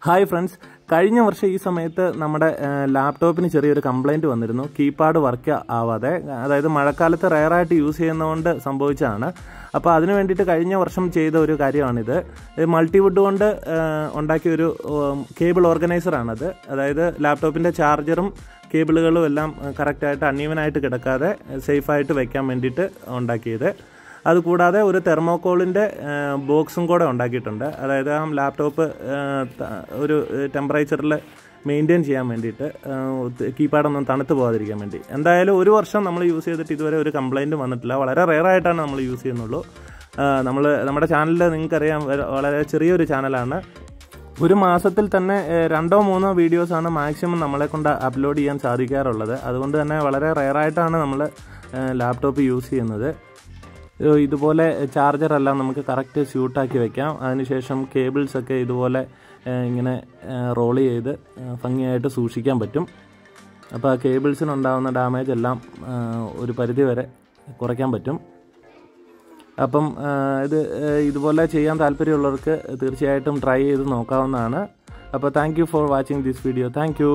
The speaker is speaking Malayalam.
ഹായ് ഫ്രണ്ട്സ്, കഴിഞ്ഞ വർഷം ഈ സമയത്ത് നമ്മുടെ ലാപ്ടോപ്പിന് ചെറിയൊരു കംപ്ലൈൻറ്റ് വന്നിരുന്നു. കീപാഡ് വർക്ക് ആവാതെ, അതായത് മഴക്കാലത്ത് റെയറായിട്ട് യൂസ് ചെയ്യുന്നതുകൊണ്ട് സംഭവിച്ചതാണ്. അപ്പോൾ അതിന് വേണ്ടിയിട്ട് കഴിഞ്ഞ വർഷം ചെയ്ത ഒരു കാര്യമാണിത്. മൾട്ടിവുഡ് കൊണ്ട് ഉണ്ടാക്കിയൊരു കേബിൾ ഓർഗനൈസറാണത്. അതായത് ലാപ്ടോപ്പിൻ്റെ ചാർജറും കേബിളുകളും എല്ലാം കറക്റ്റായിട്ട് അൺഈവനായിട്ട് കിടക്കാതെ സേഫായിട്ട് വയ്ക്കാൻ വേണ്ടിയിട്ട് ഉണ്ടാക്കിയത്. അതുകൂടാതെ ഒരു തെർമോക്കോളിൻ്റെ ബോക്സും കൂടെ ഉണ്ടാക്കിയിട്ടുണ്ട്. അതായത് ആ ലാപ്ടോപ്പ് ഒരു ടെമ്പറേച്ചറിൽ മെയിൻറ്റെയിൻ ചെയ്യാൻ വേണ്ടിയിട്ട്, കീപാഡൊന്നും തണുത്ത് പോകാതിരിക്കാൻ വേണ്ടി. എന്തായാലും ഒരു വർഷം നമ്മൾ യൂസ് ചെയ്തിട്ട് ഇതുവരെ ഒരു കംപ്ലൈൻറ്റും വന്നിട്ടില്ല. വളരെ റെയറായിട്ടാണ് നമ്മൾ യൂസ് ചെയ്യുന്നുള്ളൂ. നമ്മുടെ ചാനലിൽ നിങ്ങൾക്കറിയാം, വളരെ ചെറിയൊരു ചാനലാണ്. ഒരു മാസത്തിൽ തന്നെ 2-3 വീഡിയോസാണ് മാക്സിമം നമ്മളെ കൊണ്ട് അപ്ലോഡ് ചെയ്യാൻ സാധിക്കാറുള്ളത്. അതുകൊണ്ട് തന്നെ വളരെ റെയറായിട്ടാണ് നമ്മൾ ലാപ്ടോപ്പ് യൂസ് ചെയ്യുന്നത്. ഇതുപോലെ ചാർജറെല്ലാം നമുക്ക് കറക്റ്റ് സ്യൂട്ടാക്കി വെക്കാം. അതിനുശേഷം കേബിൾസൊക്കെ ഇതുപോലെ ഇങ്ങനെ റോൾ ചെയ്ത് ഭംഗിയായിട്ട് സൂക്ഷിക്കാൻ പറ്റും. അപ്പോൾ ആ കേബിൾസിനുണ്ടാകുന്ന ഡാമേജ് എല്ലാം ഒരു പരിധി വരെ കുറയ്ക്കാൻ പറ്റും. അപ്പം ഇതുപോലെ ചെയ്യാൻ താല്പര്യമുള്ളവർക്ക് തീർച്ചയായിട്ടും ട്രൈ ചെയ്ത് നോക്കാവുന്നതാണ്. അപ്പോൾ thank you for watching this video. Thank you.